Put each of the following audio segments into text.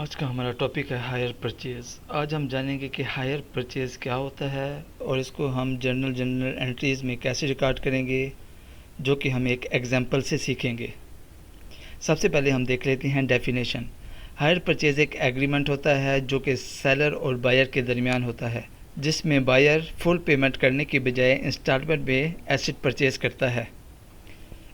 आज का हमारा टॉपिक है हायर परचेज़। आज हम जानेंगे कि हायर परचेज़ क्या होता है और इसको हम जर्नल एंट्रीज़ में कैसे रिकॉर्ड करेंगे, जो कि हम एक एग्जांपल से सीखेंगे। सबसे पहले हम देख लेते हैं डेफिनेशन। हायर परचेज़ एक एग्रीमेंट होता है जो कि सेलर और बायर के दरमियान होता है, जिसमें बायर फुल पेमेंट करने की बजाय इंस्टॉलमेंट में एसेट परचेज़ करता है।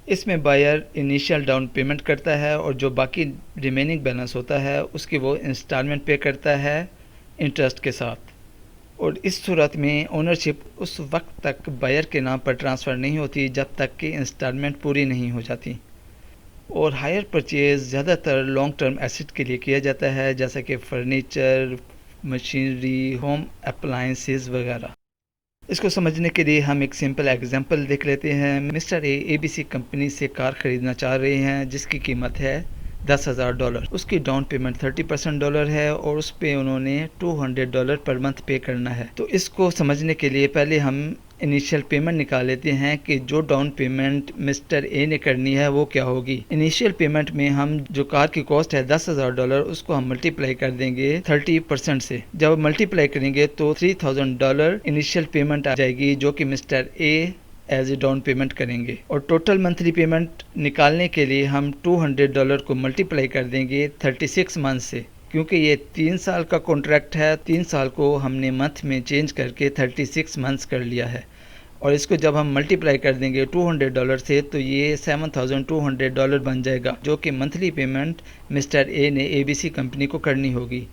इसमें बायर इनिशियल डाउन पेमेंट करता है और जो बाकी रिमेनिंग बैलेंस होता है उसकी वो इंस्टॉलमेंट पे करता है इंटरेस्ट के साथ। और इस सूरत में ओनरशिप उस वक्त तक बायर के नाम पर ट्रांसफ़र नहीं होती जब तक कि इंस्टॉलमेंट पूरी नहीं हो जाती। और हायर परचेज़ ज़्यादातर लॉन्ग टर्म एसेट के लिए किया जाता है, जैसे कि फर्नीचर, मशीनरी, होम अप्लायंसेस वगैरह। इसको समझने के लिए हम एक सिंपल एग्जांपल देख लेते हैं। मिस्टर ए एबीसी कंपनी से कार खरीदना चाह रहे हैं जिसकी कीमत है $10,000। उसकी डाउन पेमेंट $30% है और उस पे उन्होंने $200 पर मंथ पे करना है। तो इसको समझने के लिए पहले हम इनिशियल पेमेंट निकाल लेते हैं कि जो डाउन पेमेंट मिस्टर ए ने करनी है वो क्या होगी। इनिशियल पेमेंट में हम जो कार की कॉस्ट है $10,000 उसको हम मल्टीप्लाई कर देंगे 30% से। जब मल्टीप्लाई करेंगे तो $3,000 इनिशियल पेमेंट आ जाएगी जो कि mister A as a down payment करेंगे। और टोटल मंथली पेमेंट निकालने के लिए हम $200 को मल्टीप्लाई कर देंगे 36 मंथ से, क्योंकि ये 3 साल का कॉन्ट्रैक्ट है। 3 साल को हमने मंथ में चेंज करके 36 मंथ्स कर लिया है। और इसको जब हम मल्टीप्लाई कर देंगे $200 से तो ये $7,200 बन जाएगा, जो कि मंथली पेमेंट मिस्टर ए ने एबीसी कंपनी को करनी होगी।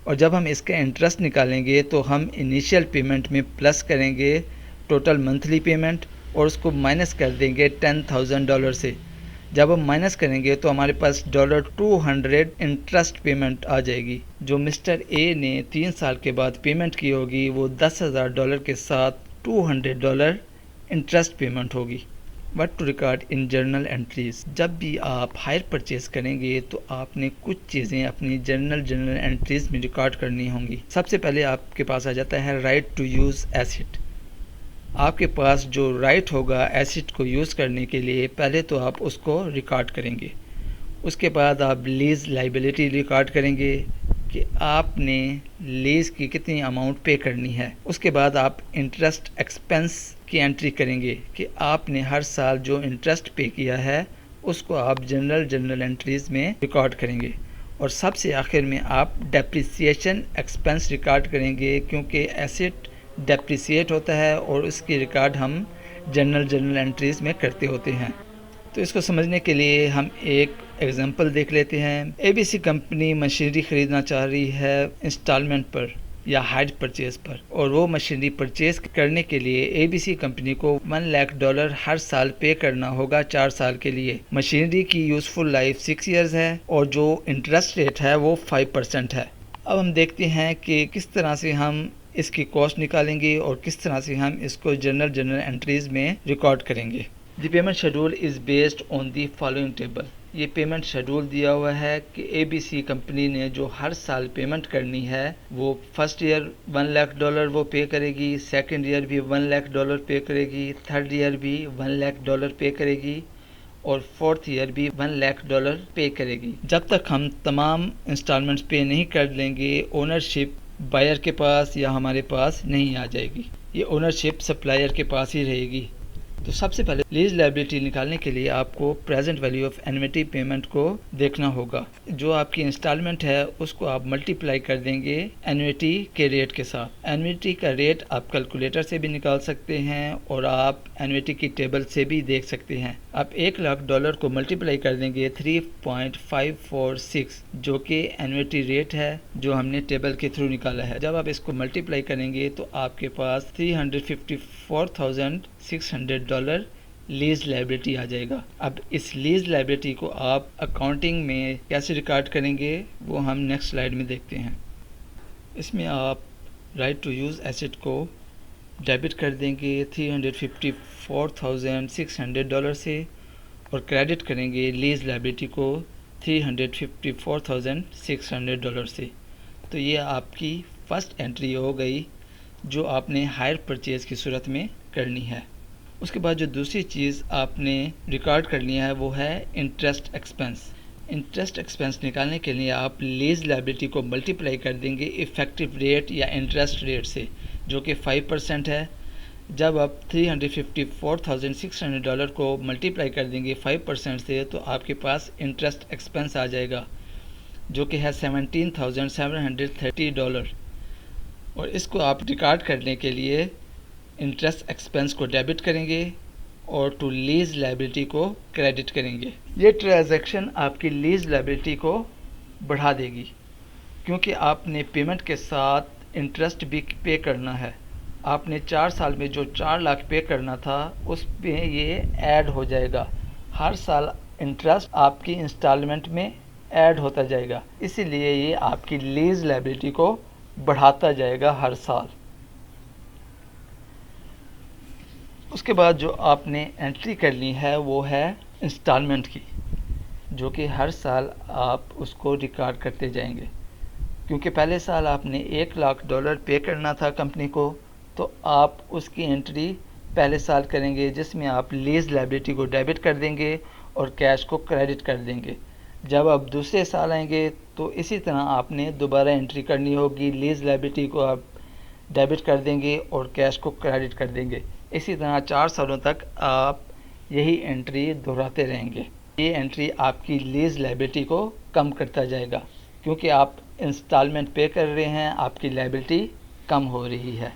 और जब हम इसका इंटरेस्ट निकालेंगे तो हम इनिशियल पेमेंट में प्लस करेंगे टोटल मंथली पेमेंट और उसको माइनस कर देंगे $10,000 से। जब हम माइनस करेंगे तो हमारे पास $200 इंटरेस्ट पेमेंट आ जाएगी। जो मिस्टर ए ने 3 साल के बाद पेमेंट की होगी वो $10,000 के साथ $200 इंटरेस्ट पेमेंट होगी। What to record in journal entries. जब भी आप हायर परचेज करेंगे तो आपने कुछ चीज़ें अपनी जर्नल एंट्रीज में रिकॉर्ड करनी होंगी। सबसे पहले आपके पास आ जाता है राइट टू यूज़ एसेट। आपके पास जो राइट होगा एसेट को यूज़ करने के लिए, पहले तो आप उसको रिकॉर्ड करेंगे। उसके बाद आप लीज़ लाइबिलिटी रिकॉर्ड करेंगे कि आपने लीज़ की कितनी अमाउंट पे करनी है। उसके बाद आप इंटरेस्ट एक्सपेंस की एंट्री करेंगे कि आपने हर साल जो इंटरेस्ट पे किया है उसको आप जर्नल एंट्रीज़ में रिकॉर्ड करेंगे। और सबसे आखिर में आप डेप्रिसिएशन एक्सपेंस रिकॉर्ड करेंगे, क्योंकि एसेट डेप्रिसिएट होता है और उसकी रिकॉर्ड हम जर्नल एंट्रीज़ में करते होते हैं। तो इसको समझने के लिए हम एक एग्जांपल देख लेते हैं। एबीसी कंपनी मशीनरी ख़रीदना चाह रही है इंस्टॉलमेंट पर या हायर परचेज पर, और वो मशीनरी परचेज करने के लिए एबीसी कंपनी को $1,00,000 हर साल पे करना होगा 4 साल के लिए। मशीनरी की यूज़फुल लाइफ 6 इयर्स है और जो इंटरेस्ट रेट है वो 5% है। अब हम देखते हैं कि किस तरह से हम इसकी कॉस्ट निकालेंगे और किस तरह से हम इसको जर्नल एंट्रीज़ में रिकॉर्ड करेंगे। The payment schedule is based on the following table. ये पेमेंट शेड्यूल दिया हुआ है कि एबीसी कंपनी ने जो हर साल पेमेंट करनी है वो फर्स्ट ईयर $1,00,000 वो पे करेगी, सेकंड ईयर भी $1,00,000 पे करेगी, थर्ड ईयर भी $1,00,000 पे करेगी और फोर्थ ईयर भी $1,00,000 पे करेगी। जब तक हम तमाम इंस्टॉलमेंट्स पे नहीं कर लेंगे ओनरशिप बायर के पास या हमारे पास नहीं आ जाएगी। ये ओनरशिप सप्लायर के पास ही रहेगी। तो सबसे पहले लीज लायबिलिटी निकालने के लिए आपको present value of annuity payment को देखना होगा। जो आपकी इंस्टॉलमेंट है उसको आप मल्टीप्लाई कर देंगे एन्युटी के रेट के साथ। एन्युटी का रेट आप कैलकुलेटर से भी निकाल सकते हैं और आप एन्युटी की टेबल से भी देख सकते हैं। आप $1,00,000 को मल्टीप्लाई कर देंगे 3.546, जो कि एन्युटी रेट है जो हमने टेबल के थ्रू निकाला है। जब आप इसको मल्टीप्लाई करेंगे तो आपके पास $354,600 लीज लायबिलिटी आ जाएगा। अब इस लीज लायबिलिटी को आप अकाउंटिंग में कैसे रिकॉर्ड करेंगे वो हम नेक्स्ट स्लाइड में देखते हैं। इसमें आप राइट टू यूज़ एसेट को डेबिट कर देंगे $354,600 से और क्रेडिट करेंगे लीज लायबिलिटी को $354,600 से। तो ये आपकी फर्स्ट एंट्री हो गई जो आपने हायर परचेज़ की सूरत में करनी है। उसके बाद जो दूसरी चीज़ आपने रिकॉर्ड करनी है वो है इंटरेस्ट एक्सपेंस। इंटरेस्ट एक्सपेंस निकालने के लिए आप लीज लायबिलिटी को मल्टीप्लाई कर देंगे इफ़ेक्टिव रेट या इंटरेस्ट रेट से, जो कि 5% है। जब आप $354,600 को मल्टीप्लाई कर देंगे 5% से, तो आपके पास इंटरेस्ट एक्सपेंस आ जाएगा, जो कि है $17,730। और इसको आप रिकॉर्ड करने के लिए इंटरेस्ट एक्सपेंस को डेबिट करेंगे और टू लीज लायबिलिटी को क्रेडिट करेंगे। ये ट्रांजैक्शन आपकी लीज लायबिलिटी को बढ़ा देगी, क्योंकि आपने पेमेंट के साथ इंटरेस्ट भी पे करना है। आपने 4 साल में जो 4 लाख पे करना था उस पे ये ऐड हो जाएगा। हर साल इंटरेस्ट आपकी इंस्टॉलमेंट में ऐड होता जाएगा, इसीलिए ये आपकी लीज लायबिलिटी को बढ़ाता जाएगा हर साल। उसके बाद जो आपने एंट्री करनी है वो है इंस्टॉलमेंट की, जो कि हर साल आप उसको रिकॉर्ड करते जाएंगे। क्योंकि पहले साल आपने $1,00,000 पे करना था कंपनी को, तो आप उसकी एंट्री पहले साल करेंगे, जिसमें आप लीज लायबिलिटी को डेबिट कर देंगे और कैश को क्रेडिट कर देंगे। जब आप दूसरे साल आएंगे तो इसी तरह आपने दोबारा एंट्री करनी होगी, लीज लायबिलिटी को आप डेबिट कर देंगे और कैश को क्रेडिट कर देंगे। इसी तरह 4 सालों तक आप यही एंट्री दोहराते रहेंगे। ये एंट्री आपकी लीज लायबिलिटी को कम करता जाएगा, क्योंकि आप इंस्टॉलमेंट पे कर रहे हैं, आपकी लायबिलिटी कम हो रही है।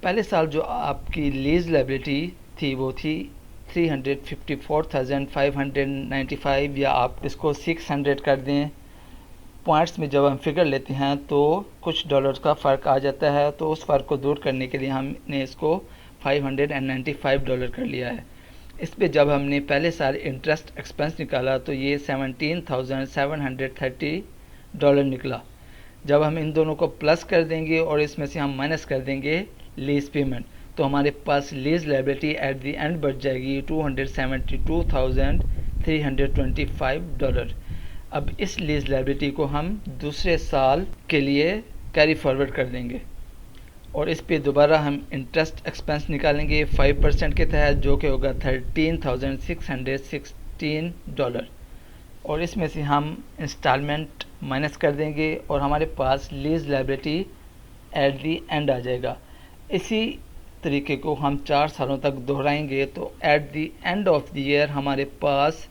पहले साल जो आपकी लीज लायबिलिटी थी वो थी 354,595, या आप इसको 600 कर दें। पॉइंट्स में जब हम फिगर लेते हैं तो कुछ डॉलर्स का फ़र्क आ जाता है, तो उस फ़र्क को दूर करने के लिए हमने इसको $595 कर लिया है। इस पे जब हमने पहले साल इंटरेस्ट एक्सपेंस निकाला तो ये $17,730 निकला। जब हम इन दोनों को प्लस कर देंगे और इसमें से हम माइनस कर देंगे लीज पेमेंट, तो हमारे पास lease liability at the end बढ़ जाएगी $272,325। अब इस लीज लायबिलिटी को हम दूसरे साल के लिए कैरी फॉरवर्ड कर देंगे और इस पे दोबारा हम इंटरेस्ट एक्सपेंस निकालेंगे 5% के तहत, जो कि होगा $13,616। और इसमें से हम इंस्टॉलमेंट माइनस कर देंगे और हमारे पास lease liability at the end आ जाएगा। इसी तरीके को हम 4 सालों तक दोहराएंगे, तो eight the end of the year हमारे पास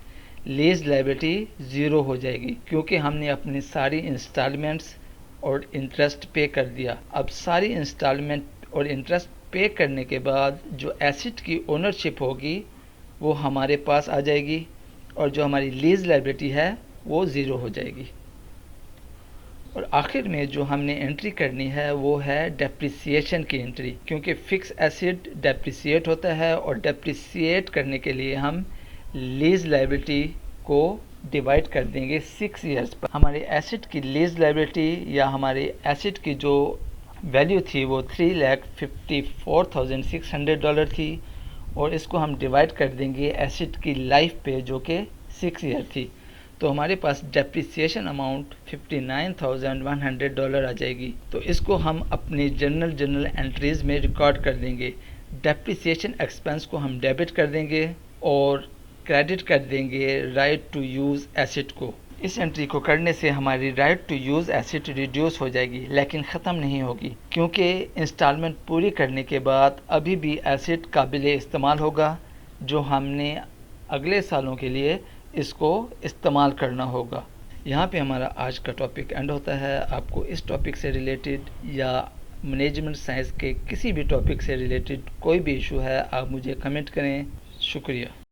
लीज लायबिलिटी 0 हो जाएगी, क्योंकि हमने अपनी सारी इंस्टॉलमेंट्स और इंटरेस्ट पे कर दिया। अब सारी इंस्टॉलमेंट और इंटरेस्ट पे करने के बाद जो एसेट की ओनरशिप होगी वो हमारे पास आ जाएगी, और जो हमारी लीज लायबिलिटी है वो 0 हो जाएगी। और आखिर में जो हमने एंट्री करनी है वो है डेप्रिसिएशन की एंट्री, क्योंकि फिक्स एसेट डेप्रिसिएट होता है और डेप्रिसिएट करने के लिए हम लीज लायबिलिटी को डिवाइड कर देंगे 6 ईयर्स पर। हमारे एसेट की लीज लायबिलिटी या हमारे एसेट की जो वैल्यू थी वो $3,54,600 थी, और इसको हम डिवाइड कर देंगे एसेट की लाइफ पे, जो कि 6 ईयर थी। तो हमारे पास डेप्रिसिएशन अमाउंट $59,100 आ जाएगी। तो इसको हम अपनी जर्नल एंट्रीज में रिकॉर्ड कर देंगे। डेप्रिसिएशन एक्सपेंस को हम डेबिट कर देंगे और क्रेडिट कर देंगे राइट टू यूज़ एसेट को। इस एंट्री को करने से हमारी right to use asset reduce हो जाएगी, लेकिन ख़त्म नहीं होगी, क्योंकि इंस्टॉलमेंट पूरी करने के बाद अभी भी एसेट काबिल इस्तेमाल होगा, जो हमने अगले सालों के लिए इसको इस्तेमाल करना होगा। यहाँ पे हमारा आज का टॉपिक एंड होता है। आपको इस टॉपिक से रिलेटेड या मैनेजमेंट साइंस के किसी भी टॉपिक से रिलेटेड कोई भी इशू है, आप मुझे कमेंट करें। शुक्रिया।